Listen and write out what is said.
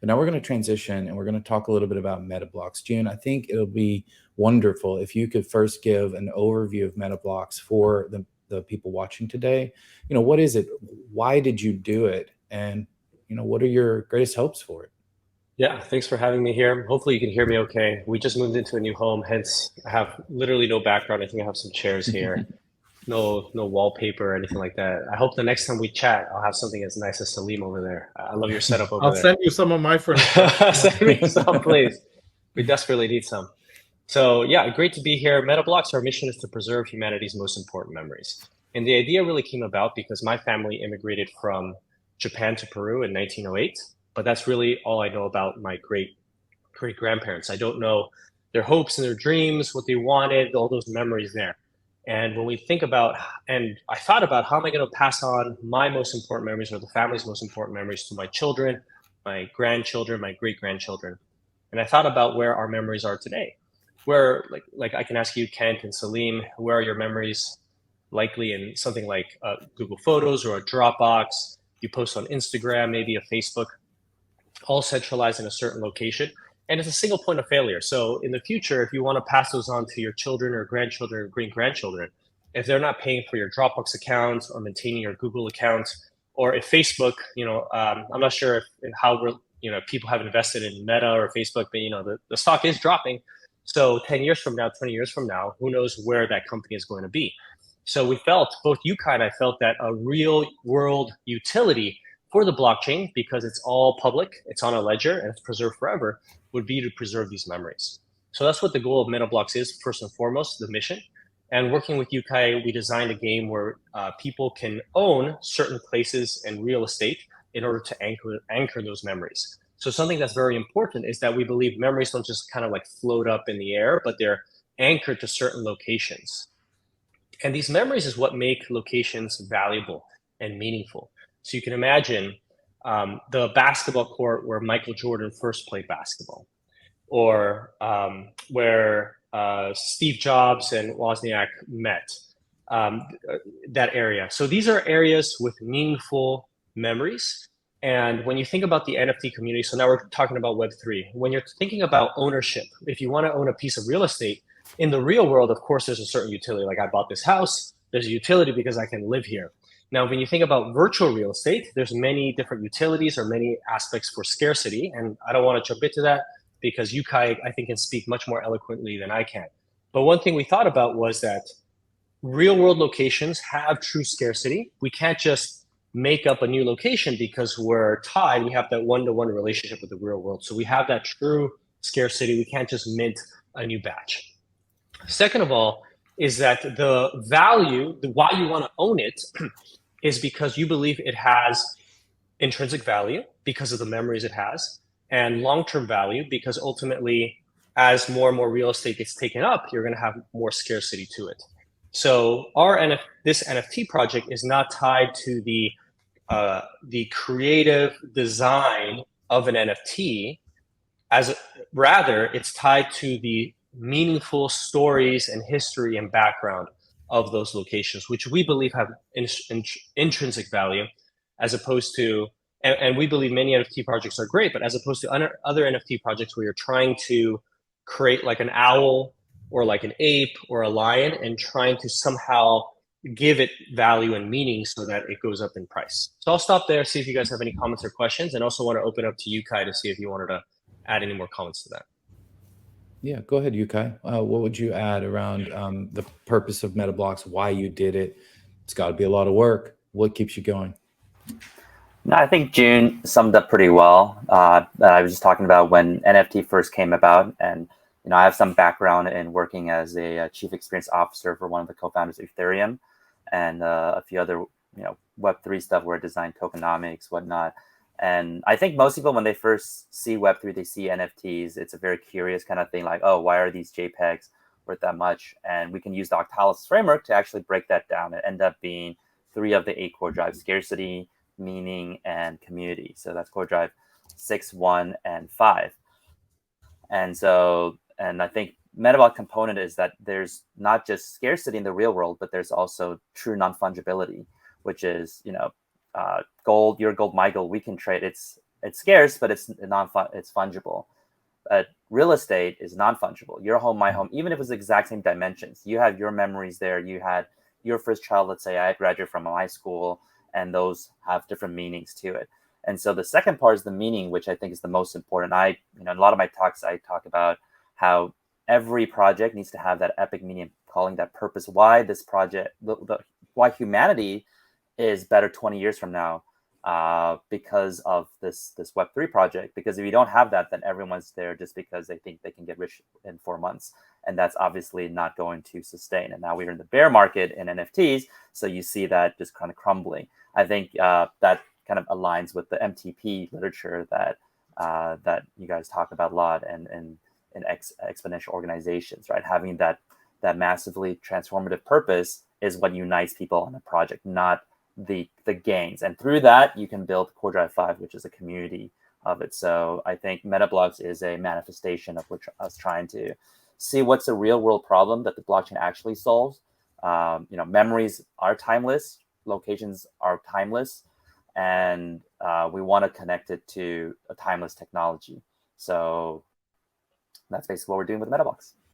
But now we're going to transition and we're going to talk a little bit about Metablox. Jun, I think it'll be wonderful if you could first give an overview of Metablox for the people watching today. What is it? Why did you do it? And, what are your greatest hopes for it? Yeah, thanks for having me here. Hopefully you can hear me okay. We just moved into a new home, hence I have literally no background. I think I have some chairs here, no wallpaper or anything like that. I hope the next time we chat, I'll have something as nice as Salim over there. I love your setup over I'll there. send you some of my furniture. Send me some, please. We desperately need some. So yeah, great to be here. Metablox, our mission is to preserve humanity's most important memories. And the idea really came about because my family immigrated from Japan to Peru in 1908. But that's really all I know about my great grandparents. I don't know their hopes and their dreams, what they wanted, all those memories there. And when we think about, and I thought about how am I going to pass on my most important memories or the family's most important memories to my children, my grandchildren, my great grandchildren. And I thought about where our memories are today. Where, like I can ask you, Kent and Salim, where are your memories likely in something like Google Photos or a Dropbox? You post on Instagram, maybe a Facebook, all centralized in a certain location. And it's a single point of failure. So in the future, if you want to pass those on to your children or grandchildren or great-grandchildren, if they're not paying for your Dropbox account or maintaining your Google account, or if Facebook, I'm not sure how people have invested in Meta or Facebook, but the stock is dropping. So 10 years from now, 20 years from now, who knows where that company is going to be. So we felt, both Yu-kai and I felt that a real world utility for the blockchain, because it's all public, it's on a ledger, and it's preserved forever, would be to preserve these memories. So that's what the goal of Metablox is, first and foremost, the mission. And working with Yu-kai, we designed a game where people can own certain places and real estate in order to anchor those memories. So something that's very important is that we believe memories don't just kind of like float up in the air, but they're anchored to certain locations. And these memories is what make locations valuable and meaningful. So you can imagine the basketball court where Michael Jordan first played basketball, or where Steve Jobs and Wozniak met, that area. So these are areas with meaningful memories. And when you think about the NFT community, so now we're talking about Web3, when you're thinking about ownership, if you want to own a piece of real estate, in the real world, of course, there's a certain utility. Like I bought this house, there's a utility because I can live here. Now, when you think about virtual real estate, there's many different utilities or many aspects for scarcity. And I don't want to jump into that because Yu-kai, I think, can speak much more eloquently than I can. But one thing we thought about was that real world locations have true scarcity. We can't just make up a new location because we're tied. We have that one-to-one relationship with the real world. So we have that true scarcity. We can't just mint a new batch. Second of all, is that the value, why you want to own it, is because you believe it has intrinsic value because of the memories it has, and long-term value because ultimately, as more and more real estate gets taken up, you're going to have more scarcity to it. So this NFT project is not tied to the creative design of an NFT, rather it's tied to the meaningful stories and history and background of those locations, which we believe have intrinsic value, as opposed to, and we believe many NFT projects are great, but as opposed to other NFT projects where you're trying to create like an owl or like an ape or a lion and trying to somehow give it value and meaning so that it goes up in price. So I'll stop there, see if you guys have any comments or questions, and also want to open up to Yu-kai to see if you wanted to add any more comments to that. Yeah, go ahead, Yu-kai. What would you add around the purpose of Metablox, why you did it? It's got to be a lot of work. What keeps you going? No, I think Jun summed up pretty well. I was just talking about when NFT first came about, and I have some background in working as a chief experience officer for one of the co-founders of Ethereum, and a few other Web3 stuff where I designed tokenomics, whatnot. And I think most people, when they first see Web3, they see NFTs. It's a very curious kind of thing, like, oh, why are these JPEGs worth that much? And we can use the Octalysis Framework to actually break that down. It ended up being 3 of the 8 core drives: scarcity, meaning, and community. So that's core drive 6, 1, and 5. And I think Metablox component is that there's not just scarcity in the real world, but there's also true non-fungibility, which is, gold, your gold, my gold, we can trade. It's it's scarce, but it's it's fungible. Real estate is non-fungible. Your home, my home, even if it's the exact same dimensions, you have your memories there. You had your first child, let's say I graduated from high school, and those have different meanings to it. And so the second part is the meaning, which I think is the most important. In a lot of my talks, I talk about how every project needs to have that epic meaning, calling that purpose, why this project, why humanity is better 20 years from now, because of this Web3 project. Because if you don't have that, then everyone's there just because they think they can get rich in 4 months. And that's obviously not going to sustain. And now we're in the bear market in NFTs. So you see that just kind of crumbling. I think that kind of aligns with the MTP literature that you guys talk about a lot and in exponential organizations, right? Having that massively transformative purpose is what unites people on a project, not the gains. And through that, you can build Core Drive 5, which is a community of it. So I think Metablox is a manifestation of us trying to see what's a real world problem that the blockchain actually solves. Memories are timeless, locations are timeless, and we want to connect it to a timeless technology. So that's basically what we're doing with Metablox.